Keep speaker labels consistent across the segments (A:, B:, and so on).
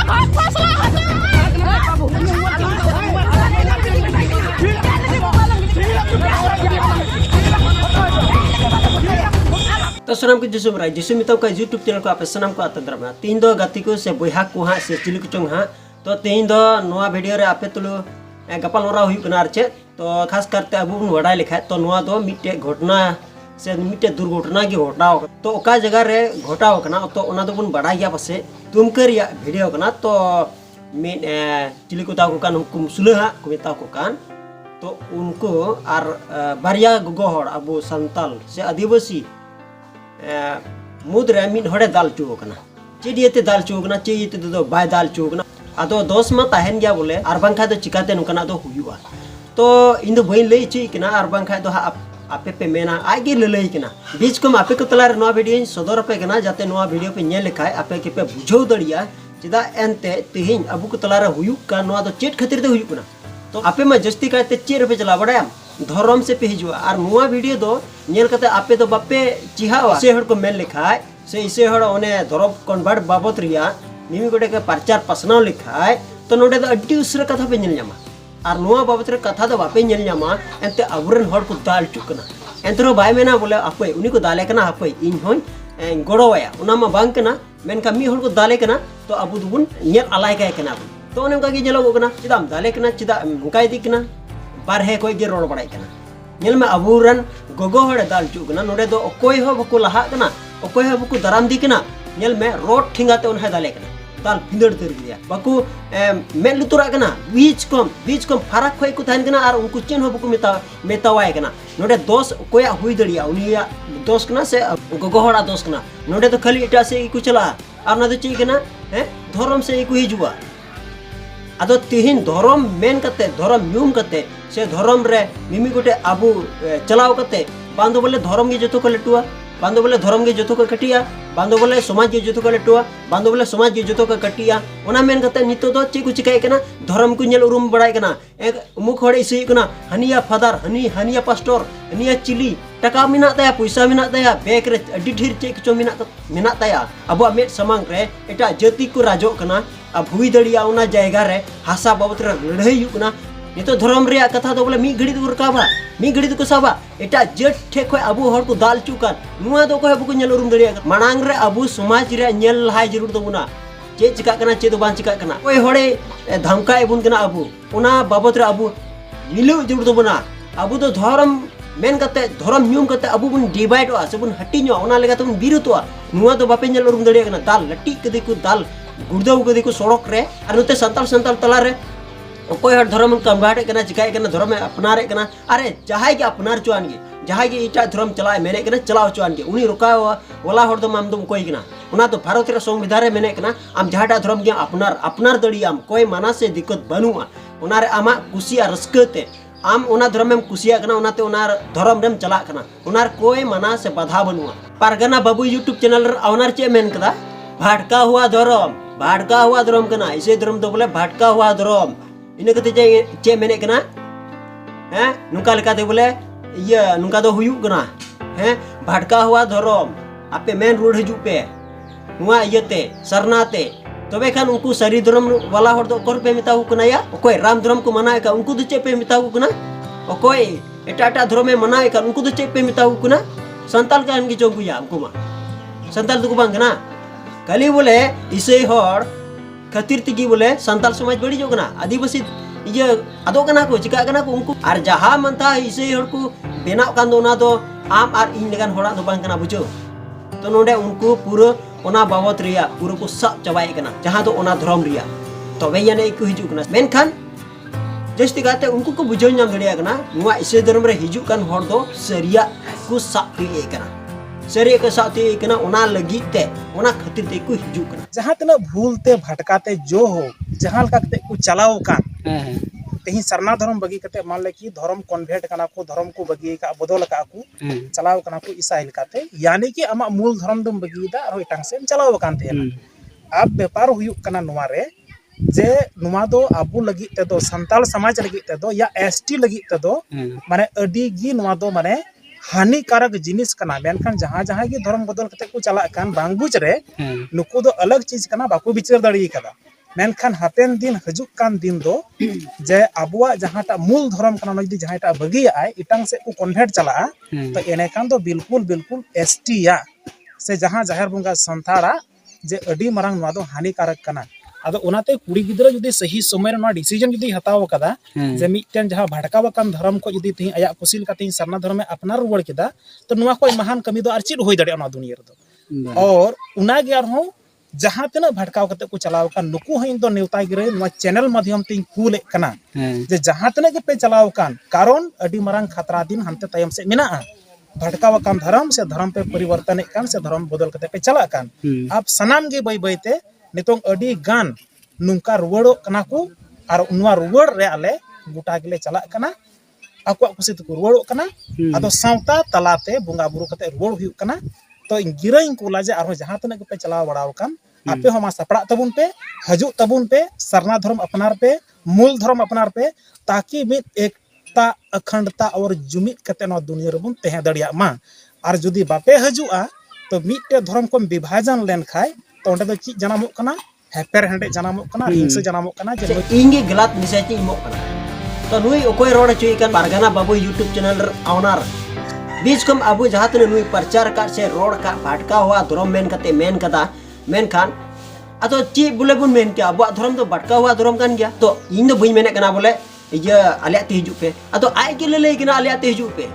A: तो सनम को जिसु मराई जिसु मिताव का यूट्यूब चैनल को आपे सनम को आतंद्रमा तीन दो गति को से बोहा को हाँ से चिली को चंग हाँ तो तीन दो नोआ वीडियो रे आपे तुलु गपाल नोरा हुई कनार चे तो खास करते अब बुन वडाई लिखा तो नोआ दो मिट्टे घटना से मिट्टे दुर्घटना की घटाओ तो ओका जगह रे घटाओ कना तो ओना दो बुन बड़ा गया पसे तुम कर या वीडियो कना तो मैं चिली को ताको कान हुकुम सुलहा को मिताव को कान तो उनको आर बारिया गोहर अबो संताल से आदिवासी मुद्रे मिन हड़े दाल चुकना चेडियते दाल चुकना चेडियते दो बाय दाल चुकना आदो दोस मा ताहेन गया बोले आर बांखा दो चिकाते नुकना दो हुयुआ तो इन दो बई लई ची किना आर बांखा दो आपे पे मेना आगे लई किना बीच को आपे को तलार नवा वीडियो सदर पे किना जाते नवा वीडियो पे नेल लेखाय आपे के पे बुझो दड़िया चिदा एनते तिहिन अबु को तलार हुयु का नवा दो चेट खातिर दो हुयु कना तो आपे मा जस्ती काते चेर पे चला बड़ाया धर्म से पे हिजुआ और नुआ वीडियो दो नेल कते आपे तो बापे चिहावा से हड़ को मेल लिखाय से इसे हड़ ओने धर्म कन्वर्ट बाबत रिया निमी गोटे के प्रचार पसनाव लिखाय तो नोडे दो अड्डी उसरे कथा पे नेल न्यामा और नुआ बाबत रे कथा दो बापे नेल न्यामा एंते अबुरन हड़ को दाल चुकना एंतरो बाय मेना बोले आपे उनी को दाले कना आपे इन होय गड़ोया उना मा बांग कना मेनका मी हड़ को दाले कना तो अबु दुबुन नेल अलाय काय कना तो ओने का गे जेलो कना चिदाम दाले कना चिदा मुकाय दी कना बारहे कोई गे रोड बड़ाई कना नेल में अबुरन गोगो हड़े दाल चुकना नोडे दो ओकोय हो बको लहा कना ओकोय हो बको दराम दी कना नेल में रोड ठिंगाते उन है दाले कना दाल फिंदड़ तर गया बको मेल लुतुरा कना बीच कम फरक खोय को थान कना और उनको चेन हो बको मेतावाय कना नोडे दोस कोया हुई दड़िया उनिया दोस कना से गोगो हड़ा दोस कना नोडे तो खाली इटा से को चला और ना तो ची कना धर्म से को हिजुआ आदो तिहिन धर्म मेन कते धर्म यूम कते से धर्म रे मिमी गोटे आबू चलाव कते बांधो बोले धर्म के जतो को लटुआ बांधो बोले धर्म के जतो को कटिया बांधो बोले समाज के जतो को लटुआ बांधो बोले समाज के जतो को कटिया ओना मेन कते नितो दो चे को चिकाय कना धर्म को नेल उरुम बड़ाय कना एक मुख हड़े इसे कना हनिया फादर हनिया पास्टर हनिया चिली टका मिना तया पैसा मिना तया बैग रे अड्डी ढेर चे को मिना तया अबो मेट समांग रे एटा जाति को राजो कना अब हुई दड़िया उना जायगा रे हासा बाबत रे लड़ाई हुकना नितो धर्म रे कथा दो बोले मी घड़ी दो रकाबा मी घड़ी दो को साबा एटा जट ठे खय अबु हर को दाल चुकान नुआ दो को बको नेल उरुम दड़िया मानांग रे अबु समाज रे नेल हाय जरूर दो बुना चे चिका कना चे दो बान चिका कना ओय हड़े धमका एबुन कना अबु उना बाबत रे अबु मिलु जरूर दो बुना अबु दो धर्म मेन कते धर्म न्यूम कते अबु बुन डिवाइड आ सबुन हटिनो ओना लेगा तुम बिरुतवा नुआ दो बापे नेल उरुम दड़िया कना दाल लट्टी कदे को दाल गुड़दाव कदे को सड़क रे और नते संताल तला रे कोई हर धर्म कन्वर्ट कना चिकाय कना धर्म अपनारे कना अरे जहाय के अपनार चुआन गे जहाय के इटा धर्म चलाय मेने कना चलाव चुआन गे उनी रुका वाला हर दो माम दम कोई कना उना तो भारत रे संविधान रे मेने कना आम जहाटा धर्म के अपनार दड़ियाम कोई माना से दिक्कत बनुआ उना रे आमा कुसिया रस्कते आम उना धर्म में कुसिया कना उनाते उना धर्म रेम चला कना उनार कोई माना से बाधा बनुआ पारगना बाबू यूट्यूब चैनल रे आवनार चे मेन कदा भटका हुआ धर्म कना इसे धर्म तो बोले भटका हुआ धर्म इन कते चे मेने कना नुका लेकाते बोले ये नुका दो हुयु कना भटका हुआ धर्म आपे मेन रोड हजू पे नुआ इयते सरनाते तबे खान उनको सरी धर्म वाला हर दो कर पे मिताऊ कना या कोई राम धर्म को मनाए का उनको दो चे पे मिताऊ कना कोई एटा धर्म में मनाए का उनको दो चे पे मिताऊ कना संताल का इनकी चौकुया हमको मा संताल तो को बांग कना कली बोले इसे हर खातिर तिगी बोले संताल समाज बड़ी जो कना आदिवासी ये अदो कना को चिका कना को उनको आर जहां मनता इसे हर को बेनाव कान दो ना तो आम आर इन लेगान होड़ा दो बांग कना बुझो तो नोडे उनको पूरा ओना बाबत रिया पूरा को सब चबाई कना जहां तो ओना धर्म रिया तबे याने को हिजु कना मेनखान जस्ती गाते उनको को बुझो नाम दड़िया कना नुआ इसे धर्म रे हिजु कान हर दो सरिया को सब री कना सरे के साथ कना ओना लगी ते ओना खातिर ते को हिजु कना
B: जहां तना भूलते भटकाते जो हो जहां लकाते को चलाओ कान तेही सरना धर्म बगी कते मान ले कि धर्म कन्वर्ट कना को धर्म को बगी का बदल का को चलाओ कना को ईसाई लकाते यानी कि अमा मूल धर्म दम बगी दा और इटांग से चलाओ कान थे अब व्यापार हुयु कना नुआ रे जे नुआ दो आबू लगी ते दो संताल समाज लगी ते दो या एसटी लगी ते दो माने अडी गी नुआ दो माने हानिकारक जिनिस कना मेनखान जहां जहां की धर्म बदल कते को चला कान बांग बुझ रे नुको दो अलग चीज कना बाको विचार दड़ी कदा मेनखान हापेन दिन हजुक कान दिन दो जे अबुआ जहाटा मूल धर्म कना जदि जहाटा बगी आय इटांग से को कन्वर्ट चला तो एने कान दो बिल्कुल बिल्कुल एसटी या से जहां जाहिर बुंगा संथाड़ा जे अडी मरांग नवा दो हानिकारक कना आदो ओनाते कुड़ी गिदरा जदि सही समय रे नवा डिसीजन जदि हताव कदा जे मिटन जहां भड़काव कान धर्म को जदि ती आया कुसिल काते सरना धर्म में अपनार रुवड़ केदा तो नवा कोई महान कमी दो आर चिद होई दड़े ना दुनिया रे दो और उना गे आर हो जहां तना भड़काव कते को चलाव कान नुकु हइन दो नेवता गिरे नवा चैनल माध्यम ते कूल कना जे जहां तना के पे चलाव कान कारण अडी मरांग खतरा दिन हनते तायम से मिना भड़काव कान धर्म से धर्म पे परिवर्तन कान से धर्म बदल कते पे चला कान अब सनाम गे बई बईते नितों अडी गान नुंका रुवड़ो कना को आर उनवा रुवड़ रे आले गोटा गेले चला कना आको कुसित को रुवड़ो कना आदो सावता तलाते बुंगा बुरु कते रुवड़ हुयु कना तो गिरई को लाजे आरो जहां तने पे चलाव बड़ाव कान आपे हमा सपड़ा तबुन पे हजु तबुन पे सरना धर्म अपनार पे मूल धर्म अपनार पे ताकि मित एकता अखंडता और जुमित कते न दुनिया रे बुन तहे दड़िया मा आर जुदी बापे हजुआ तो मिटे धर्म को विभाजन लेन खाय तो ओंडे दो ची जनामो कना हेपर हंडे जनामो कना हिंसा जनामो कना जे
A: इंगे गलत मिसाइच इमो कना तो नुई ओकोय रोड चुई कान पारगाना बाबू यूट्यूब चैनल आवनार बीच कम अबू जहां तने नुई प्रचार का से रोड का भटका हुआ धर्म मेन कते मेन कदा मेन खान अतो ची बोले बुन मेन क्या अबू धर्म तो भटका हुआ धर्म कान गया तो इन दो बई मेने कना बोले ये आले ते हिजु पे अतो आय के ले कना आले ते हिजु पे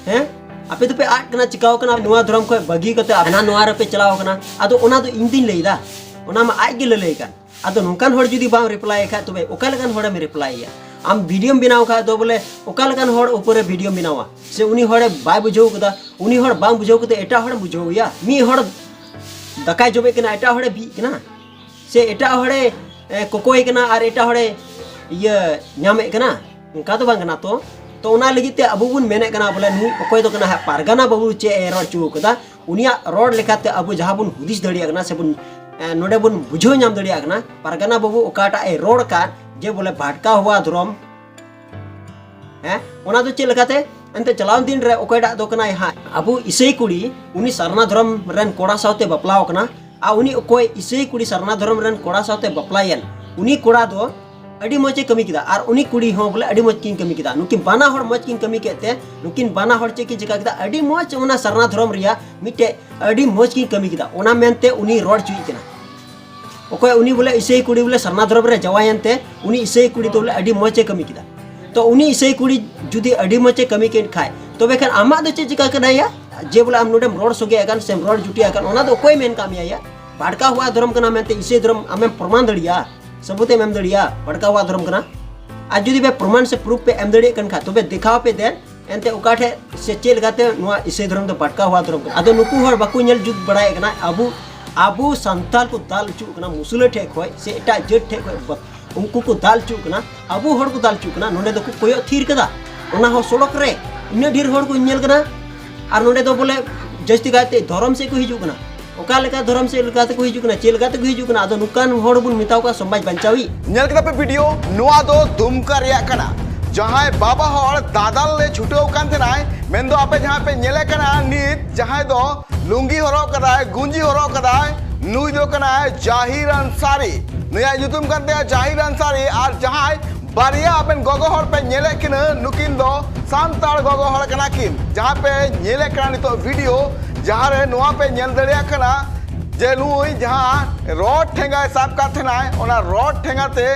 A: हैं आपे तो पे आट कना चिकाव कना नुआ धर्म को बगी कते अना नुआ रे पे चलाव कना अतो ओना तो इन दिन लेदा ओना मा आय के ले कान अतो नोकान होड़ जुदी बाम रिप्लाई खा तबे ओका लगान होड़ा में रिप्लाई या आम वीडियो बनाव खा दो बोले ओका लगान होड़ ऊपर वीडियो बनावा से उनी होड़े बाय बुझाव कदा उनी होड़ बाम बुझाव कते एटा होड़ बुझाव या मी होड़ दकाय जोबे कना एटा होड़े भी कना से एटा होड़े कोकोय कना आर एटा होड़े ये न्यामे कना उनका तो बांग कना तो ओना लगिते अबु बुन मेने कना बोले नु ओकोय तो कना पारगाना बाबू चे रोड चु कदा उनिया रोड लेखाते अबु जहां बुन हुदिस दड़िया कना से बुन नोडे बुन बुझो नाम दड़िया कना पारगाना बाबू ओकाटा ए रोड का जे बोले भटका हुआ धर्म हैं ओना तो चे लगाते अंते चलाव दिन रे ओकयडा दो कना हा अबु इसई कुड़ी उनी सरना धर्म रेन कोड़ा सावते बपलाव कना आ उनी ओकोय इसई कुड़ी सरना धर्म रेन कोड़ा सावते बपलायन उनी कोड़ा दो अडी मजे कमी किदा आर उनी कुड़ी हो बोले अडी मज किन कमी किदा नुकिन बाना हड़ मज किन कमी केते नुकिन बाना हड़ चे की जगह किदा अडी मज ओना सरना धर्म रिया मिटे अडी मज किन कमी किदा ओना मेनते उनी रोड चुई कना ओकोय उनी बोले इसई कुड़ी बोले सरना धर्म रे जवायनते उनी इसई कुड़ी तो बोले अडी मजे कमी किदा तो उनी इसई कुड़ी जुदी अडी मजे कमी केन खाय तो बेखान आमा दो चे चिका कना या जे बोले आम नोडे रोड सोगे अगन सेम रोड जुटी अगन ओना दो कोई मेन कामिया या भड़का हुआ धर्म कना मेनते इसई धर्म आमे प्रमाण दड़िया सबूते मेम दड़िया भड़का हुआ धर्म कना आज जुदी बे प्रमाण से प्रूफ पे एम दड़िया कन खा तो बे दिखाव पे देन एनते उकाठे से चेल गाते नुआ इसई धर्म तो भड़का हुआ धर्म कना आदो नुकु हर बाकु नेल जुद बड़ाय कना अबु संताल को दाल चु कना मुसुले ठेक होय से एटा जेट ठेक होय उनको को दाल चु कना अबु हर को दाल चु कना नोडे दो को कोयो थीर कदा ओना हो सड़क रे इन्ने ढेर हर को नेल कना आर नोडे दो बोले जस्ती गाते धर्म से को हिजु कना ओका लेका धर्म से लेका को हिजु कना चेल गाते को हिजु कना आदो नुकान हर बुन मिताव का समाज बंचावी
C: नेल कदा पे वीडियो नुआ दो दुमका रिया कना जहां बाबा हर दादाल ले छुटो कान थनाय मेन दो आपे जहां पे नेले कना नित जहां दो लुंगी हरो कदाय गुंजी हरो कदाय नुई दो कना जाहिर अंसारी नया युतुम करते जाहिर अंसारी और जहां बारिया अपन गोगो हर पे नेले किन नुकिन दो सांताल गोगो हर कना किन जहां पे नेले कना नितो वीडियो जहां रे नुआ पे नेल दड़िया कना जे नुई जहां रोड ठेंगा साब का थनाय ओना रोड ठेंगा ते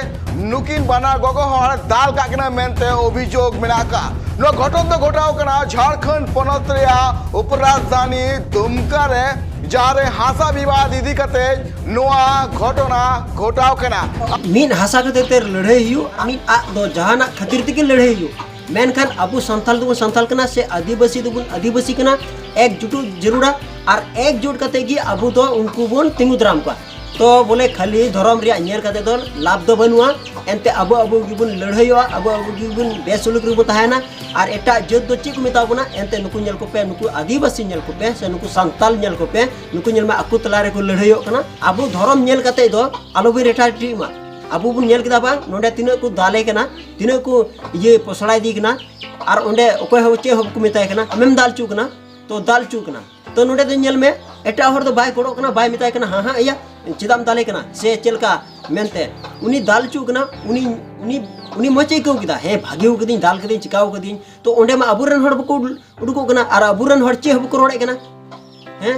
C: नुकिन बना गोगो हर दाल का कना मेनते अभियोग मेना का नो घटन तो घटाव कना झारखंड पनत रिया उपराजधानी दुमका रे जारे हासा विवाद इदी कते नुआ घटना घटाव कना
A: मीन हासा कते ते लड़ाई हियो मीन आ दो जहाना खातिर ते लड़ाई हियो मेनखान अबु संथाल दुबुन संथाल कना से आदिवासी दुबुन आदिवासी कना एकजुट जरूरा और एकजुट कते की अबु तो उनको बुन तिंगु द्राम का तो बोले खाली धर्म रिया नेल कते दो लाभ दो बनुआ एनते अबु अबु गिबुन लड़ाईवा अबु अबु गिबुन बेसुलुक रिबु तहाना और एटा जद दो ची को मिता बुना एनते नुकु नेल को पे नुकु आदिवासी नेल को पे से नुकु संताल नेल को पे नुकु नेल मा अकु तला रे को लड़ाईयो कना अबु धर्म नेल कते दो आलोबी रेटा टीमा अबु बुन नेल किदा बा नोडे तिना को दाले कना तिना को ये पोसड़ाई दी कना और ओंडे ओकोय हो चे हो को मिताय कना अमेम दाल चू कना तो दाल चू कना तो नोडे दो नेल में एटा हर दो बाय कोड़ो कना बाय मिताय कना हां हां या चिदाम दाले कना से चेलका मेनते उनी दाल चूकना उनी उनी उनी मचे को किदा हे भागे कदी दाल कदी चिकाव कदी तो ओंडे मा अबुरन हड़ बको उडुको कना आर अबुरन हड़ चे बको रोड़े कना हैं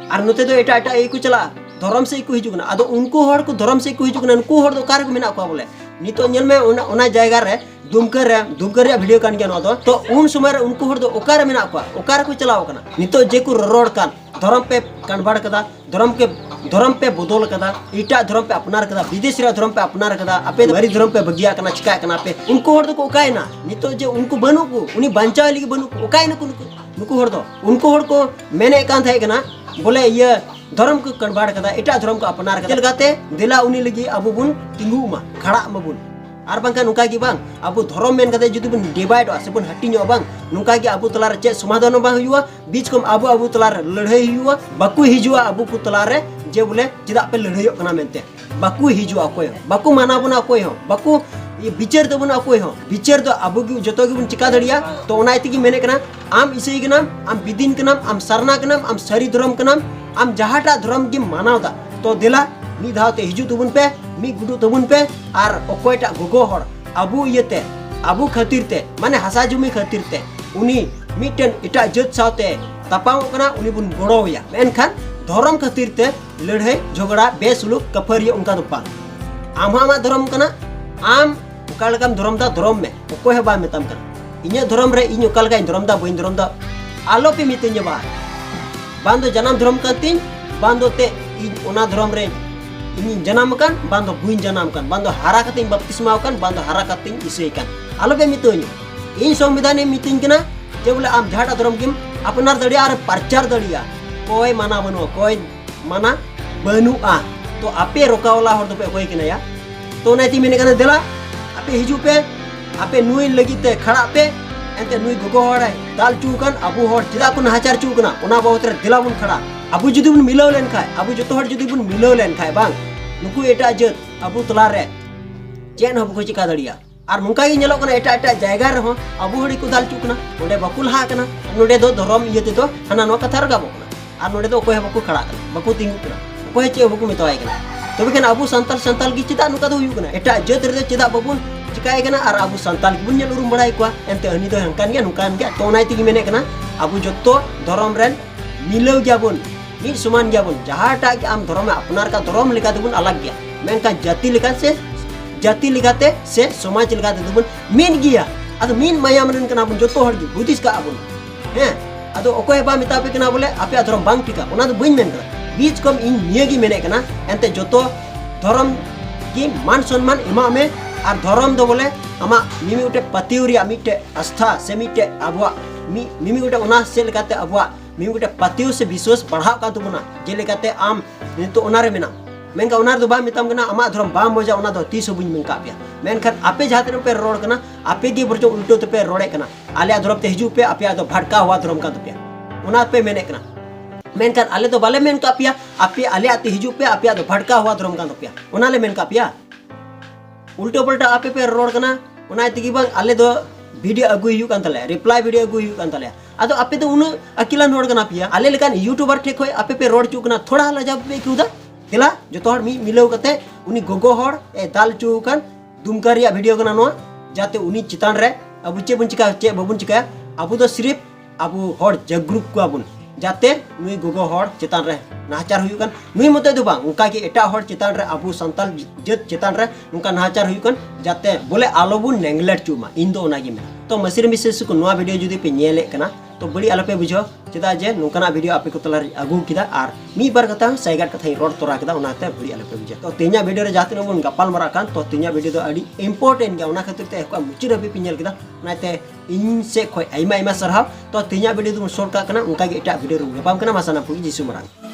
A: आर नोते तो एटा एटा को चला धर्म से को हिजुकना आदो उनको हड़ को धर्म से को हिजुकना उनको हड़ दो कार को मेना को बोले नितो नेल में ओना जायगा रे दुमकर रे वीडियो कान गया तो उन समय उनको हड़ दो ओकार मेना को ओकार को चलाव कना नितो जे को रोड़ कान धर्म पे कन्वर्ट कदा धर्म पे बदल कदा इटा धर्म पे अपनार कदा विदेशी धर्म पे अपनार कदा आपे बारी धर्म पे बगिया कना चिका कना पे उनको हड़ दो को ओकायना नितो जे उनको बनु को उनी बंचाव लगी बनु को ओकायना को नुको हड़ दो उनको हड़ को मैंने कान थाई कना बोले ये धर्म को कन्वर्ट कदा इटा धर्म को अपनार कदा लगाते दिला उनी लगी अबु बुन तिंगु मा खड़ा मबुन आर बांका नुका की बांग अबु धर्म मेन कते जुदी बुन डिवाइड से बुन हटिनो बांग नुका की अबु तलार चे समाधान बांग हुआ बीच कम अबु तलार लड़ाई हुआ बाकु हिजुआ अबु को तलार जे बोले चिदा पे लड़ाईयो कना मेनते बाकु हिजुआ कोय बाकु माना बना कोय हो बाकु ये बिचार तो बना कोय हो बिचार तो अबु की जतो की बुन चिका दड़िया तो ओना इति की मेने कना आम इसे के नाम आम बिदिन के नाम आम सरना के नाम आम सरी धर्म के नाम आम जहाटा धर्म की मानावदा तो दिला मी धावते हिजू तबुन पे मी गुडू तबुन पे आर ओकोयटा गोगो हड़ अबु येते अबु खातिर ते माने हसा जुमी खातिर ते उनी मिटन इटा जत सावते तपाव कना उनी बुन गोड़ोया मेनखान धर्म खातिर ते लड़ाई झगड़ा बेसुलुक कफरिया उनका दुपा आमा धर्म कना आम उकालकम धर्म दा धर्म में ओकोय बा मेतम कना इन्या धर्म रे इन उकालका धर्म दा बइन धर्म दा आलो पे मितेन्या बा बांदो जन्म धर्म कतिन बांदो ते ओना धर्म रे इन जन्म कान बांदो बुइन जन्म कान बांदो हारा कतिन बपतिस्मा कान बांदो हारा कतिन इसे कान आलो पे मितोनी इन संविधान ने मितिन कना जे बोले आम झाटा धर्म किम अपनार दड़िया आर प्रचार दड़िया कोई माना बनु कोई माना बनुआ तो आपे रोकावला हर तो पे कोई किना या तो नाती मेने कना देला आपे हिजू पे आपे नुई लगिते खड़ा पे एंते नुई गोगो हड़ दाल चूकन अबु हड़ चिदा को नाचार चूकना ओना बहुतरे दिला बुन खड़ा अबु जुदी बुन मिलाव लेन खाय अबु जतो हड़ जुदी बुन मिलाव लेन खाय बांग नुकु एटा जत अबु तला रे चेन हबु को चिका दड़िया आर नुका गी नेलो कना एटा जायगा रे हो अबु हड़ी को दाल चूकना ओंडे बकुल हा कना नोडे दो धर्म इयते तो हना नो कथा रगा बकना आर नोडे दो कोय बकु खड़ा कना बकु तिंगु कना कोय चे बकु मितवाय कना तबे कना अबु संताल की चिदा नुका दो हुयु कना एटा जत रे चिदा बबुन चिकाय कना आर अबु संताल की बुन नेल उरुम बड़ाई को एंते हनी दो हंकान गया नुकान गया तो नाय तिगी मेने कना अबु जत्तो धर्म रेन मिलाव गया बुन मिट समान गया बुन जहाटा कि आम धर्म अपनार का धर्म लेका दुबुन अलग गया मेनका जाति लेकाते से समाज लेकाते दुबुन मीन गया अदो मीन माया मनन कना बुन जत्तो हड़ बुद्धिस का अबुन हैं अदो ओकोय बा मितापे कना बोले आपे धर्म बांग टिका ओना दो बइन मेन कना बीच कम इन नियगी मेने कना एंते जत्तो धर्म की मान सम्मान एमा में और धर्म दो बोले आमा मिमी उटे पतिउरिया मिटे आस्था से मिटे अबुआ मिमी उटे ओना से लेकाते अबुआ मिमी उटे पतिउ से विश्वास बढ़ाव का तुबना जे लेकाते आम नितो ओनारे मेना मेनका ओनार दो बा मिताम कना आमा धर्म बा मजा ओना दो 30 बुñ मेनका पिया मेनखान आपे जाते पे रोड कना आपे की बरजो उल्टो ते पे रोडे कना आले धर्म ते हिजू पे आपे दो भटका हुआ धर्म का तो पे ओना पे मेने कना मेनखान आले तो बाले मेनका पिया आपे आले आते हिजू पे आपे दो भटका हुआ धर्म का तो पिया ओनाले मेनका पिया उल्टो पल्टा आपे पे रोड कना ओना तिगी बांग आले दो वीडियो अगु हुयु कान तले रिप्लाई वीडियो अगु हुयु कान तले आदो आपे तो उन अकिलान रोड कना पिया आले लेकान यूट्यूबर ठेक होय आपे पे रोड चुकना थोड़ा हला जब पे कुदा तेला जतो हड़ मी मिलाव कते उनी गोगो हड़ ए दाल चुकन दुमकारिया वीडियो कना नो जाते उनी चितान रे अबु चे बुन चिका चे बबुन चिका अबु तो सिर्फ अबु हड़ जगरुप को अबुन जाते नुई गोगो हड़ चितान रे नाचार हुयुकन नुई मते दो बांग उनका की एटा हड़ चितान रे अबु संताल जत चितान रे उनका नाचार हुयुकन जाते बोले आलोबुन नेंगलेट चुमा इन दो ओनागी में तो मसिर मिसेस को नवा वीडियो जुदी पे नेले कना तो बड़ी आलपे बुझो चिदा जे नुकना वीडियो आपे को तला अगु किदा आर मी बार कथा साइगाट कथा रोड तोरा किदा ओनाते बड़ी आलपे बुझो तो तेन्या वीडियो रे जाते नबुन गपाल मरा कान तो तेन्या वीडियो दो अडी इंपोर्टेंट गया ओना खातिर ते को मुची रबी पिनल किदा ओनाते इन से खोय आइमा सरहाव तो तेन्या वीडियो दो शॉर्ट का कना उनका के एटा वीडियो रू गपाम कना मासाना पुगी जिसु मरांग